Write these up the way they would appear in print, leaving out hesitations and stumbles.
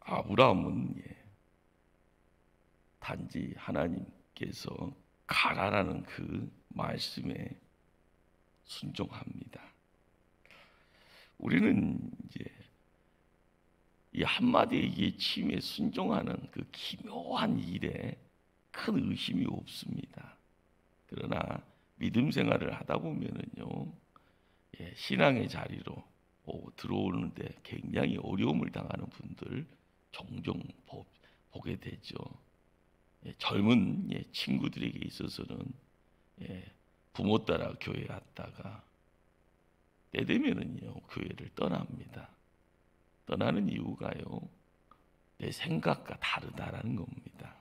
아브라함은 단지 하나님께서 가라라는 그 말씀에 순종합니다. 우리는 이제 이 한마디의 예침에 순종하는 그 기묘한 일에 큰 의심이 없습니다. 그러나 믿음 생활을 하다 보면은요, 신앙의 자리로 들어오는데 굉장히 어려움을 당하는 분들 종종 보게 되죠. 젊은 친구들에게 있어서는 부모 따라 교회 갔다가 때 되면은요 교회를 떠납니다. 떠나는 이유가요, 내 생각과 다르다라는 겁니다.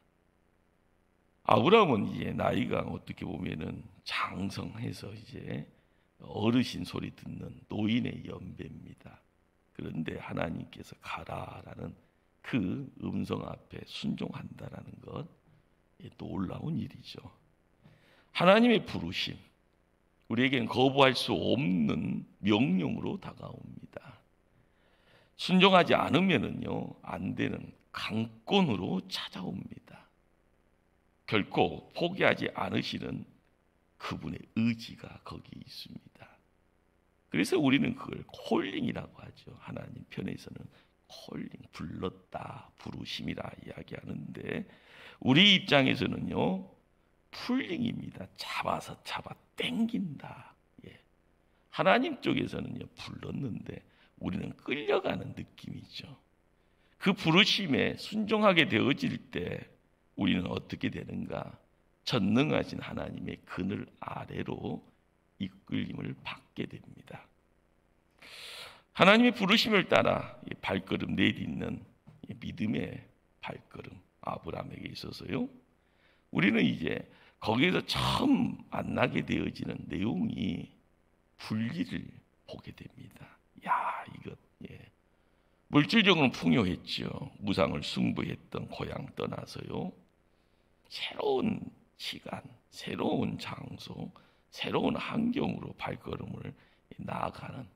아브라함은 이제 나이가 어떻게 보면은 장성해서 이제 어르신 소리 듣는 노인의 연배입니다. 그런데 하나님께서 가라라는 그 음성 앞에 순종한다라는 것, 놀라운 일이죠. 하나님의 부르심, 우리에겐 거부할 수 없는 명령으로 다가옵니다. 순종하지 않으면은요 안 되는 강권으로 찾아옵니다. 결코 포기하지 않으시는 그분의 의지가 거기 있습니다. 그래서 우리는 그걸 콜링이라고 하죠. 하나님 편에서는 콜링, 불렀다, 부르심이라 이야기하는데 우리 입장에서는요 풀링입니다. 잡아서 잡아 당긴다. 하나님 쪽에서는요 불렀는데 우리는 끌려가는 느낌이죠. 그 부르심에 순종하게 되어질 때 우리는 어떻게 되는가? 전능하신 하나님의 그늘 아래로 이끌림을 받게 됩니다. 하나님의 부르심을 따라 발걸음 내딛는 믿음의 발걸음, 아브라함에게 있어서요, 우리는 이제 거기에서 처음 만나게 되어지는 내용이 분리를 보게 됩니다. 이것 물질적으로는 풍요했죠. 무상을 숭배했던 고향 떠나서요, 새로운 시간, 새로운 장소, 새로운 환경으로 발걸음을 나아가는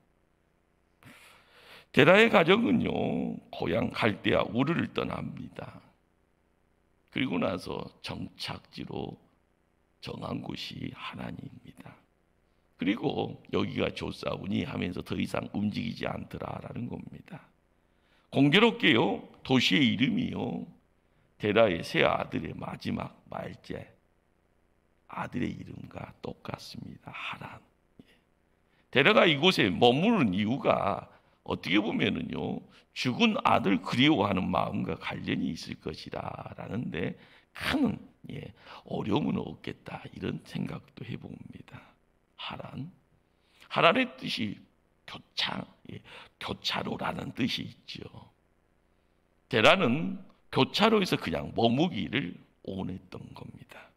데라의 가정은요 고향 갈대아 우르를 떠납니다. 그리고 나서 정착지로 정한 곳이 하나님입니다. 그리고 여기가 좋사오니 하면서 더 이상 움직이지 않더라라는 겁니다. 공교롭게요 도시의 이름이요 데라의 세 아들의 마지막 말째 아들의 이름과 똑같습니다. 하란. 데라가 이곳에 머무는 이유가 어떻게 보면은요 죽은 아들 그리워하는 마음과 관련이 있을 것이라라는데 큰 어려움은 없겠다 이런 생각도 해봅니다. 하란의 뜻이 교차로라는 뜻이 있죠. 데라는 교차로에서 그냥 머무기를 원했던 겁니다.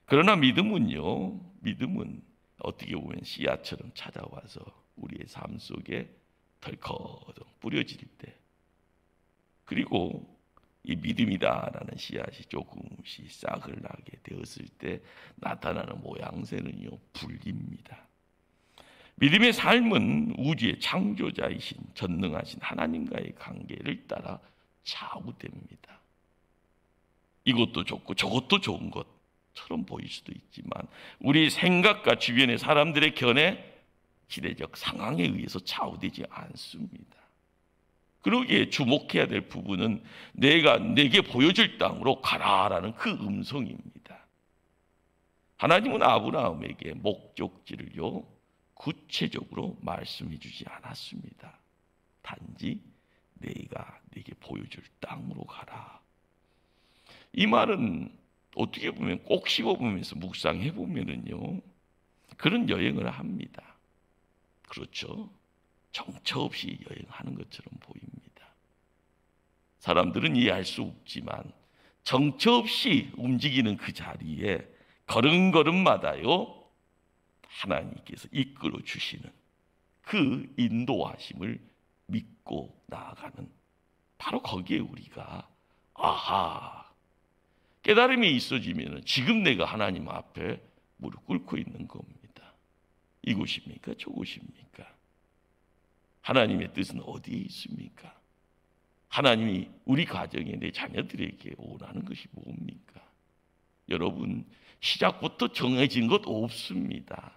그러나 믿음은 어떻게 보면 씨앗처럼 찾아와서 우리의 삶 속에 덜커덩 뿌려질 때, 그리고 이 믿음이다라는 씨앗이 조금씩 싹을 나게 되었을 때 나타나는 모양새는요 불립니다. 믿음의 삶은 우주의 창조자이신 전능하신 하나님과의 관계를 따라 좌우됩니다. 이것도 좋고 저것도 좋은 것처럼 보일 수도 있지만 우리 생각과 주변의 사람들의 견해, 시대적 상황에 의해서 좌우되지 않습니다. 그러기에 주목해야 될 부분은 내게 보여줄 땅으로 가라라는 그 음성입니다. 하나님은 아브라함에게 목적지를요 구체적으로 말씀해 주지 않았습니다. 단지 내가 네게 보여줄 땅으로 가라. 이 말은 어떻게 보면 꼭 씹어보면서 묵상해 보면은요 그런 여행을 합니다. 그렇죠? 정처 없이 여행하는 것처럼 보입니다. 사람들은 이해할 수 없지만 정처 없이 움직이는 그 자리에 걸음걸음마다요 하나님께서 이끌어 주시는 그 인도하심을 믿고 나아가는, 바로 거기에 우리가 깨달음이 있어지면 지금 내가 하나님 앞에 무릎 꿇고 있는 겁니다. 이곳입니까? 저곳입니까? 하나님의 뜻은 어디에 있습니까? 하나님이 우리 가정에 내 자녀들에게 원하는 것이 뭡니까? 여러분, 시작부터 정해진 것 없습니다.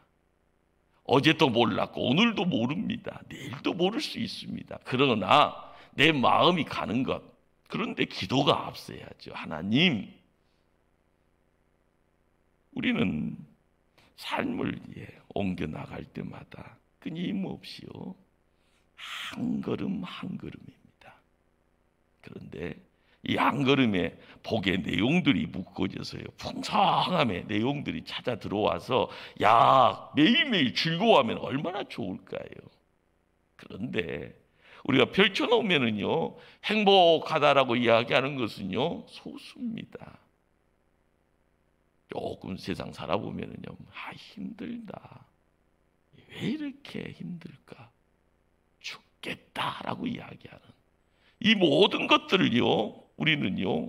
어제도 몰랐고 오늘도 모릅니다. 내일도 모를 수 있습니다. 그러나 내 마음이 가는 것, 그런데 기도가 앞서야죠. 하나님, 우리는 삶을 옮겨나갈 때마다 끊임없이요, 한 걸음 한 걸음입니다. 그런데 이 한 걸음에 복의 내용들이 묶어져서요, 풍성함의 내용들이 찾아 들어와서 매일매일 즐거워하면 얼마나 좋을까요? 그런데 우리가 펼쳐놓으면은요, 행복하다라고 이야기하는 것은요, 소수입니다. 조금 세상 살아보면은요, 힘들다. 왜 이렇게 힘들까? 죽겠다라고 이야기하는 이 모든 것들을요, 우리는요,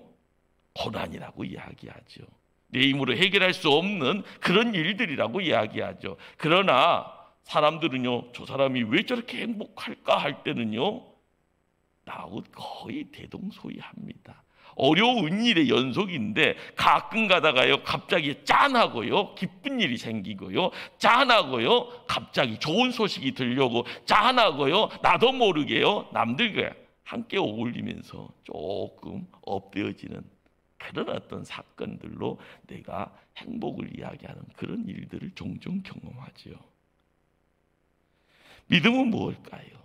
고난이라고 이야기하죠. 내 힘으로 해결할 수 없는 그런 일들이라고 이야기하죠. 그러나 사람들은요, 저 사람이 왜 저렇게 행복할까 할 때는요, 나하고 거의 대동소이합니다. 어려운 일의 연속인데 가끔 가다가요, 갑자기 짠하고요, 기쁜 일이 생기고요, 짠하고요, 갑자기 좋은 소식이 들려오고, 짠하고요, 나도 모르게요, 남들과 함께 어울리면서 조금 업되어지는 그런 어떤 사건들로 내가 행복을 이야기하는 그런 일들을 종종 경험하죠. 믿음은 무엇일까요?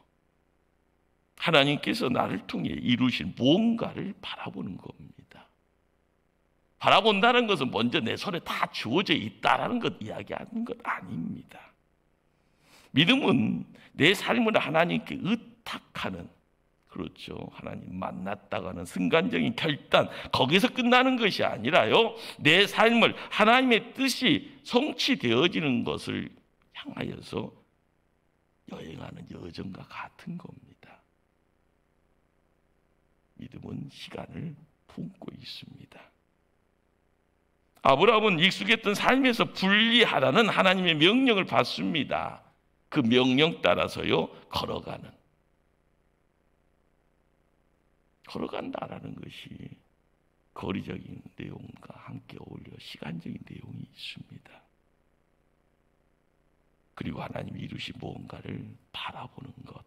하나님께서 나를 통해 이루신 무언가를 바라보는 겁니다. 바라본다는 것은 먼저 내 손에 다 주어져 있다라는 것 이야기하는 것 아닙니다. 믿음은 내 삶을 하나님께 의탁하는, 그렇죠, 하나님 만났다가는 순간적인 결단, 거기서 끝나는 것이 아니라요, 내 삶을 하나님의 뜻이 성취되어지는 것을 향하여서 여행하는 여정과 같은 겁니다. 믿음은 시간을 품고 있습니다. 아브라함은 익숙했던 삶에서 분리하라는 하나님의 명령을 받습니다. 그 명령 따라서요, 걸어간다라는 것이 거리적인 내용과 함께 어울려 시간적인 내용이 있습니다. 그리고 하나님이 이루신 무언가를 바라보는 것,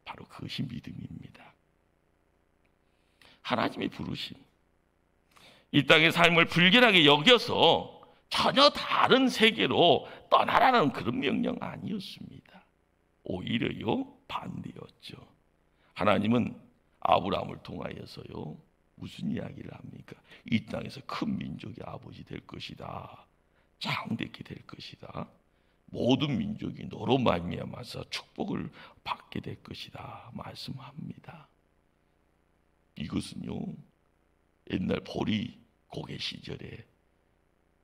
바로 그것이 믿음입니다. 하나님의 부르심, 이 땅의 삶을 불결하게 여겨서 전혀 다른 세계로 떠나라는 그런 명령 아니었습니다. 오히려요, 반대였죠. 하나님은 아브라함을 통하여서요, 무슨 이야기를 합니까? 이 땅에서 큰 민족의 아버지 될 것이다. 장대케 될 것이다. 모든 민족이 너로 말미암아서 축복을 받게 될 것이다 말씀합니다. 이것은요, 옛날 보리 고개 시절에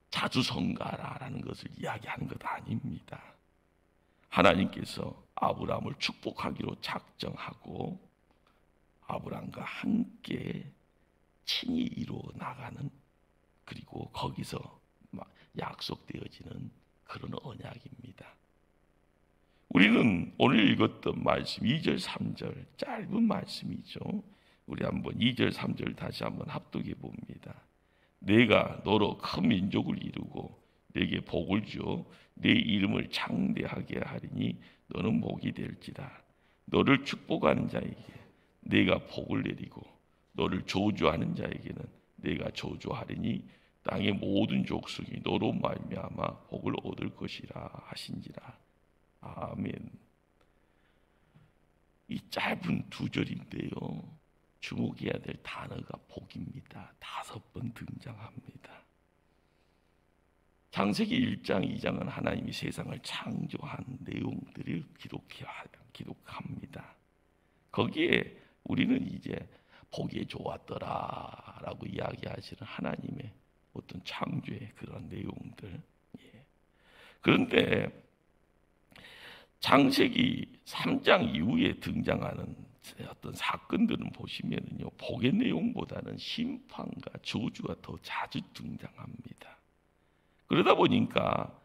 자주성가라는 것을 이야기하는 것 아닙니다. 하나님께서 아브라함을 축복하기로 작정하고 아브라함과 함께 친히 이루어 나가는, 그리고 거기서 약속되어지는 그런 언약입니다. 우리는 오늘 읽었던 말씀 2절 3절 짧은 말씀이죠. 우리 한번 2절 3절 다시 한번 합독해 봅니다. 내가 너로 큰 민족을 이루고 내게 복을 주어 내 이름을 창대하게 하리니 너는 복이 될지다. 너를 축복하는 자에게 내가 복을 내리고 너를 저주하는 자에게는 내가 저주하리니 땅의 모든 족속이 너로 말미암아 복을 얻을 것이라 하신지라. 아멘. 이 짧은 두 절인데요, 주목해야 될 단어가 복입니다. 5번 등장합니다. 창세기 1장, 2장은 하나님이 세상을 창조한 내용들을 기록합니다. 거기에 우리는 이제 보기에 좋았더라라고 이야기하시는 하나님의 어떤 창조의 그런 내용들. 그런데 창세기 3장 이후에 등장하는 어떤 사건들은 보시면요, 복의 내용보다는 심판과 저주가 더 자주 등장합니다. 그러다 보니까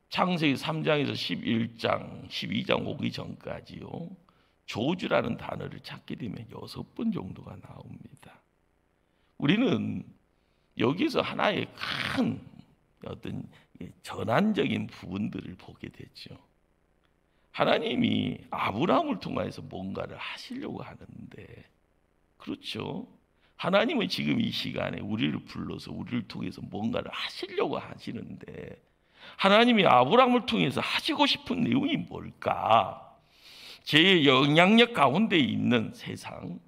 창세기 3장에서 11장, 12장 오기 전까지요, 저주라는 단어를 찾게 되면 6번 정도가 나옵니다. 우리는 여기서 하나의 큰 어떤 전환적인 부분들을 보게 되죠. 하나님이 아브라함을 통해서 뭔가를 하시려고 하는데, 그렇죠? 하나님은 지금 이 시간에 우리를 불러서 우리를 통해서 뭔가를 하시려고 하시는데, 하나님이 아브라함을 통해서 하시고 싶은 내용이 뭘까? 제 영향력 가운데 있는 세상,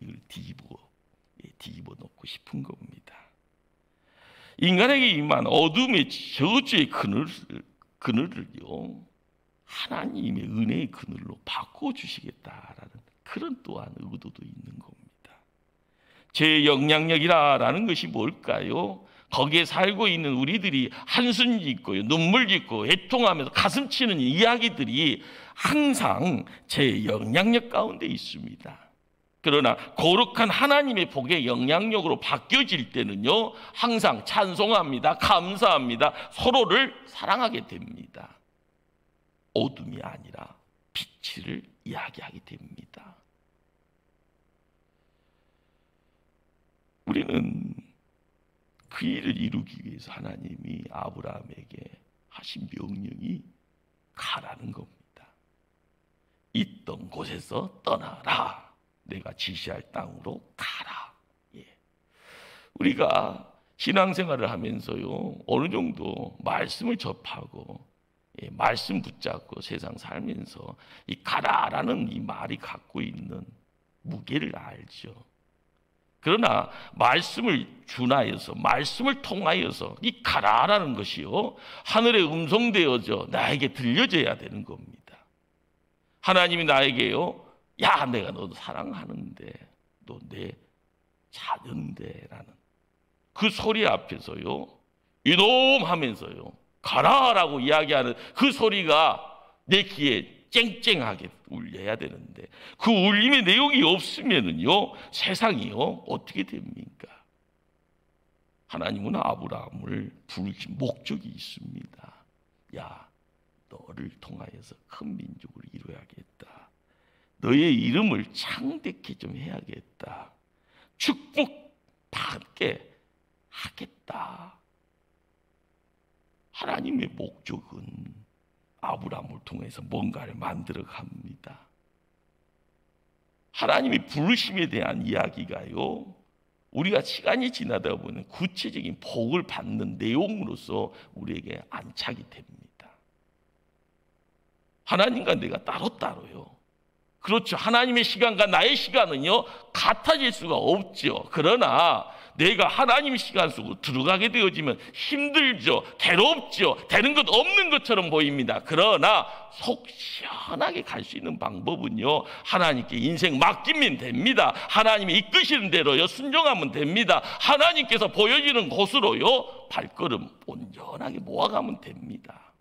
이걸 뒤집어 놓고 싶은 겁니다. 인간에게 임한 어둠의 저주의 그늘을요, 하나님의 은혜의 그늘로 바꿔주시겠다라는 그런 또한 의도도 있는 겁니다. 제 영향력이라는 것이 뭘까요? 거기에 살고 있는 우리들이 한숨 짓고요, 눈물 짓고 애통하면서 가슴 치는 이야기들이 항상 제 영향력 가운데 있습니다. 그러나 거룩한 하나님의 복의 영향력으로 바뀌어질 때는요, 항상 찬송합니다, 감사합니다, 서로를 사랑하게 됩니다. 어둠이 아니라 빛을 이야기하게 됩니다. 우리는 그 일을 이루기 위해서 하나님이 아브라함에게 하신 명령이 가라는 겁니다. 있던 곳에서 떠나라. 내가 지시할 땅으로 가라. 우리가 신앙생활을 하면서요, 어느 정도 말씀을 접하고 말씀 붙잡고 세상 살면서 이 가라라는 이 말이 갖고 있는 무게를 알죠. 그러나 말씀을 준하여서, 말씀을 통하여서 이 가라라는 것이요, 하늘의 음성되어져 나에게 들려져야 되는 겁니다. 하나님이 나에게요, 야, 내가 너도 사랑하는데, 너 내 자녀인데 라는 그 소리 앞에서요, 이놈 하면서요, 가라라고 이야기하는 그 소리가 내 귀에 쨍쨍하게 울려야 되는데, 그 울림의 내용이 없으면은요, 세상이요 어떻게 됩니까? 하나님은 아브라함을 부르신 목적이 있습니다. 야, 너를 통하여서 큰 민족을 이루어야겠다. 너의 이름을 창대케 좀 해야겠다. 축복받게 하겠다. 하나님의 목적은 아브라함을 통해서 뭔가를 만들어 갑니다. 하나님의 부르심에 대한 이야기가요, 우리가 시간이 지나다 보면 구체적인 복을 받는 내용으로서 우리에게 안착이 됩니다. 하나님과 내가 따로따로요. 그렇죠. 하나님의 시간과 나의 시간은요, 같아질 수가 없죠. 그러나 내가 하나님의 시간 속으로 들어가게 되어지면 힘들죠. 괴롭죠. 되는 것 없는 것처럼 보입니다. 그러나 속 시원하게 갈 수 있는 방법은요, 하나님께 인생 맡기면 됩니다. 하나님이 이끄시는 대로요, 순종하면 됩니다. 하나님께서 보여주는 곳으로요, 발걸음 온전하게 모아가면 됩니다.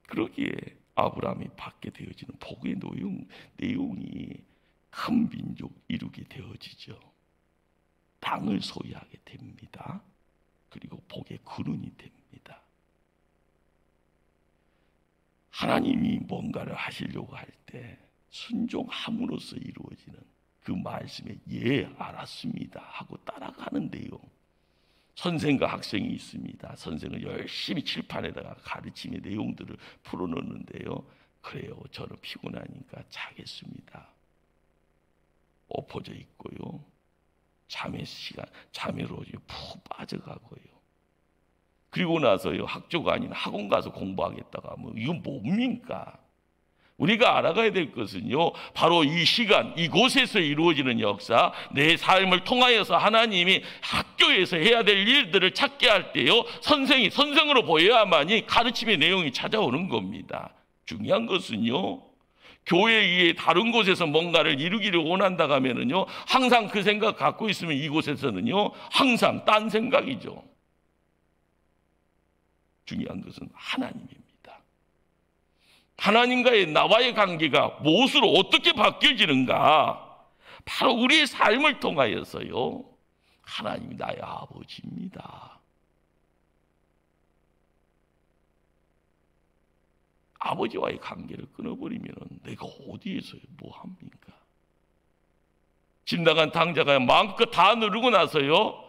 그러기에 아브라함이 받게 되어지는 복의 내용이 큰 민족 이루게 되어지죠. 땅을 소유하게 됩니다. 그리고 복의 근원이 됩니다. 하나님이 뭔가를 하시려고 할 때 순종함으로써 이루어지는 그 말씀에 예, 알았습니다 하고 따라가는 내용. 선생과 학생이 있습니다. 선생은 열심히 칠판에다가 가르침의 내용들을 풀어놓는데요, 그래요, 저는 피곤하니까 자겠습니다. 엎어져 있고요, 잠에로 푹 빠져가고요. 그리고 나서요, 학교가 아닌 학원 가서 공부하겠다가 이건 뭡니까? 우리가 알아가야 될 것은요, 바로 이 시간, 이곳에서 이루어지는 역사, 내 삶을 통하여서 하나님이 학교에서 해야 될 일들을 찾게 할 때요, 선생이 선생으로 보여야만이 가르침의 내용이 찾아오는 겁니다. 중요한 것은요, 교회 이외에 다른 곳에서 뭔가를 이루기를 원한다고 하면은요, 항상 그 생각 갖고 있으면 이곳에서는요, 항상 딴 생각이죠. 중요한 것은 하나님입니다. 하나님과의 나와의 관계가 무엇으로 어떻게 바뀌어지는가? 바로 우리의 삶을 통하여서요, 하나님이 나의 아버지입니다. 아버지와의 관계를 끊어버리면 내가 어디에서 뭐 합니까? 집 나간 당자가 마음껏 다 누르고 나서요,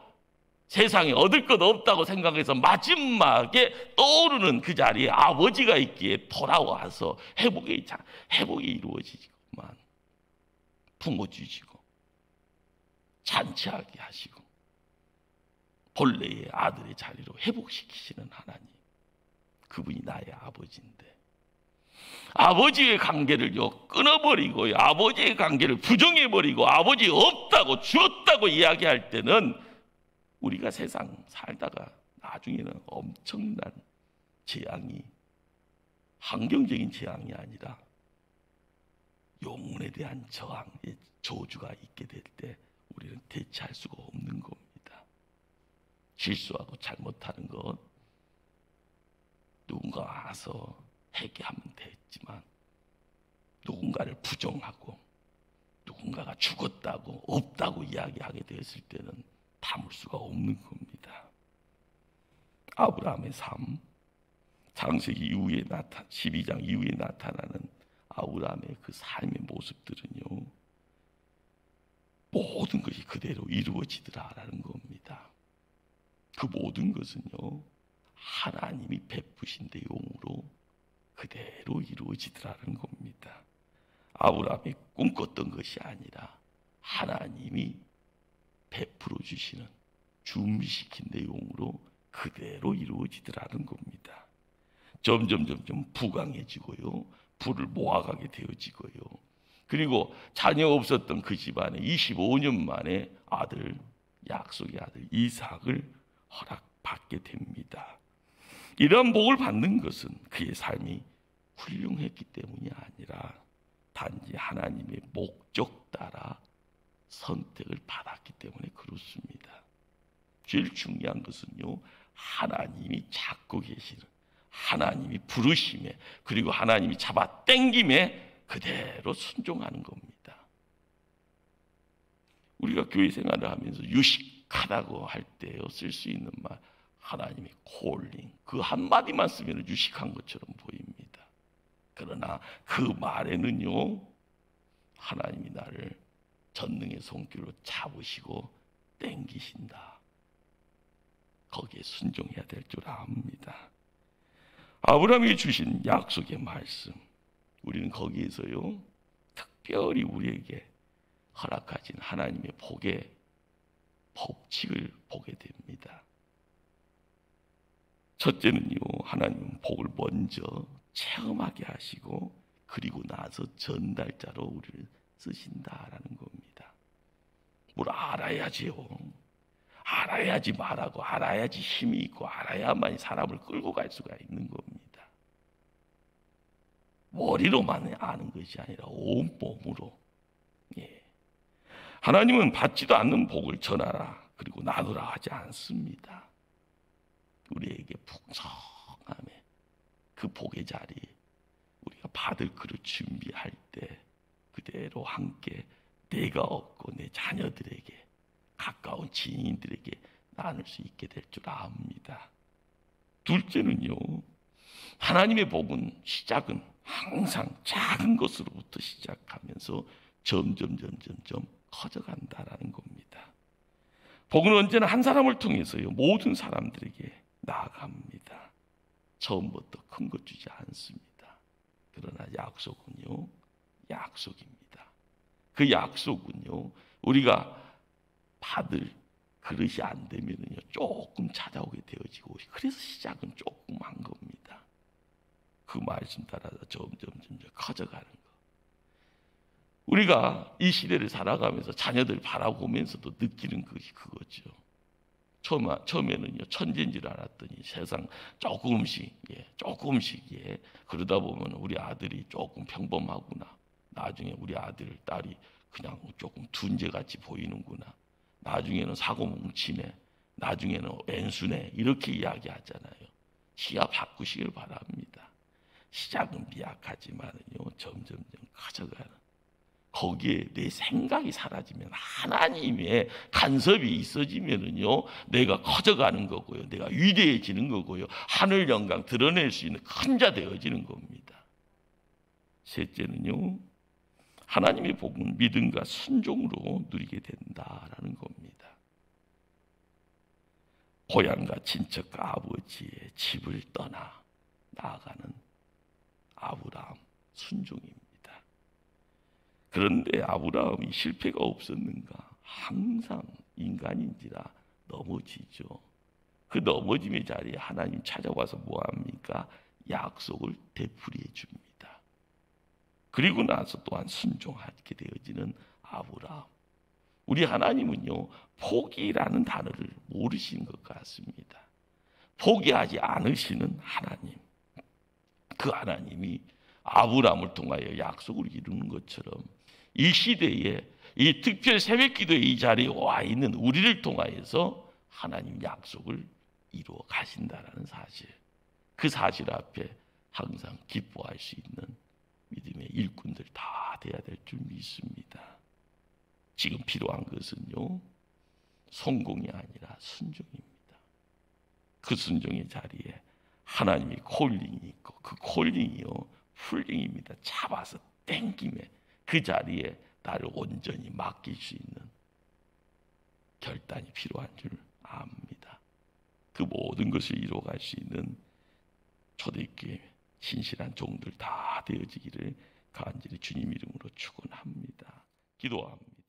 세상에 얻을 것 없다고 생각해서 마지막에 떠오르는 그 자리에 아버지가 있기에 돌아와서 회복이 이루어지지만 품어주시고 잔치하게 하시고 본래의 아들의 자리로 회복시키시는 하나님, 그분이 나의 아버지인데 아버지의 관계를요 끊어버리고요, 아버지의 관계를 부정해버리고 아버지 없다고 죽었다고 이야기할 때는 우리가 세상 살다가 나중에는 엄청난 재앙이, 환경적인 재앙이 아니라 영혼에 대한 저항의 저주가 있게 될 때 우리는 대체할 수가 없는 겁니다. 실수하고 잘못하는 것 누군가 와서 회개하면 됐지만 누군가를 부정하고 누군가가 죽었다고 없다고 이야기하게 되었을 때는 담을 수가 없는 겁니다. 아브라함의 삶, 창세기 이후에 12장 이후에 나타나는 아브라함의 그 삶의 모습들은요, 모든 것이 그대로 이루어지더라라는 겁니다. 그 모든 것은요, 하나님이 베푸신 내용으로 그대로 이루어지더라는 겁니다. 아브라함이 꿈꿨던 것이 아니라 하나님이 베풀어 주시는, 준비시킨 내용으로 그대로 이루어지더라는 겁니다. 점점 부강해지고요, 부를 모아가게 되어지고요, 그리고 자녀 없었던 그 집안에 25년 만에 아들, 약속의 아들 이삭을 허락받게 됩니다. 이러한 복을 받는 것은 그의 삶이 훌륭했기 때문이 아니라 단지 하나님의 목적 따라 선택을 받았기 때문에 그렇습니다. 제일 중요한 것은요, 하나님이 찾고 계시는, 하나님이 부르심에, 그리고 하나님이 잡아 당김에 그대로 순종하는 겁니다. 우리가 교회 생활을 하면서 유식하다고 할 때 쓸 수 있는 말, 하나님의 콜링, 그 한마디만 쓰면 유식한 것처럼 보입니다. 그러나 그 말에는요, 하나님이 나를 전능의 손길로 잡으시고 땡기신다. 거기에 순종해야 될 줄 압니다. 아브라함이 주신 약속의 말씀, 우리는 거기에서요 특별히 우리에게 허락하신 하나님의 복의 법칙을 보게 됩니다. 첫째는요, 하나님은 복을 먼저 체험하게 하시고 그리고 나서 전달자로 우리를 쓰신다라는 겁니다. 뭘 알아야지요. 알아야지 말하고, 알아야지 힘이 있고, 알아야만 사람을 끌고 갈 수가 있는 겁니다. 머리로만 아는 것이 아니라 온몸으로. 예. 하나님은 받지도 않는 복을 전하라 그리고 나누라 하지 않습니다. 우리에게 풍성함에 그 복의 자리, 우리가 받을 그릇 준비할 때 그대로 함께 내가 얻고 내 자녀들에게, 가까운 지인들에게 나눌 수 있게 될 줄 압니다. 둘째는요, 하나님의 복은 시작은 항상 작은 것으로부터 시작하면서 점점 커져간다라는 겁니다. 복은 언제나 한 사람을 통해서요 모든 사람들에게 나아갑니다. 처음부터 큰 것 주지 않습니다. 그러나 약속은요, 약속입니다. 그 약속은요, 우리가 받을 그릇이 안 되면은요 조금 찾아오게 되어지고, 그래서 시작은 조금 한 겁니다. 그 말씀 따라서 점점 커져가는 거. 우리가 이 시대를 살아가면서 자녀들 바라보면서도 느끼는 것이 그거죠. 처음에는요 천재인 줄 알았더니 세상 조금씩 그러다 보면 우리 아들이 조금 평범하구나, 나중에 우리 아들 딸이 그냥 조금 둔재같이 보이는구나, 나중에는 사고 뭉치네, 나중에는 왼수네, 이렇게 이야기하잖아요. 시야 바꾸시길 바랍니다. 시작은 미약하지만요 점점 커져가는, 거기에 내 생각이 사라지면, 하나님의 간섭이 있어지면은요 내가 커져가는 거고요, 내가 위대해지는 거고요, 하늘 영광 드러낼 수 있는 큰 자 되어지는 겁니다. 셋째는요, 하나님의 복은 믿음과 순종으로 누리게 된다라는 겁니다. 고향과 친척과 아버지의 집을 떠나 나아가는 아브라함, 순종입니다. 그런데 아브라함이 실패가 없었는가? 항상 인간인지라 넘어지죠. 그 넘어짐의 자리에 하나님 찾아와서 뭐합니까? 약속을 되풀이해 줍니다. 그리고 나서 또한 순종하게 되어지는 아브라함. 우리 하나님은요, 포기라는 단어를 모르시는 것 같습니다. 포기하지 않으시는 하나님. 그 하나님이 아브라함을 통하여 약속을 이루는 것처럼 이 시대에 이 특별 새벽기도의 이 자리에 와 있는 우리를 통하여서 하나님 약속을 이루어 가신다라는 사실, 그 사실 앞에 항상 기뻐할 수 있는 믿음의 일꾼들 다 돼야 될 줄 믿습니다. 지금 필요한 것은요, 성공이 아니라 순종입니다. 그 순종의 자리에 하나님의 콜링이 있고 그 콜링이요, 풀링입니다. 잡아서 땡김에 그 자리에 나를 온전히 맡길 수 있는 결단이 필요한 줄 압니다. 그 모든 것을 이루어갈 수 있는 초대교회 신실한 종들 다 되어지기를 간절히 주님 이름으로 축원합니다. 기도합니다.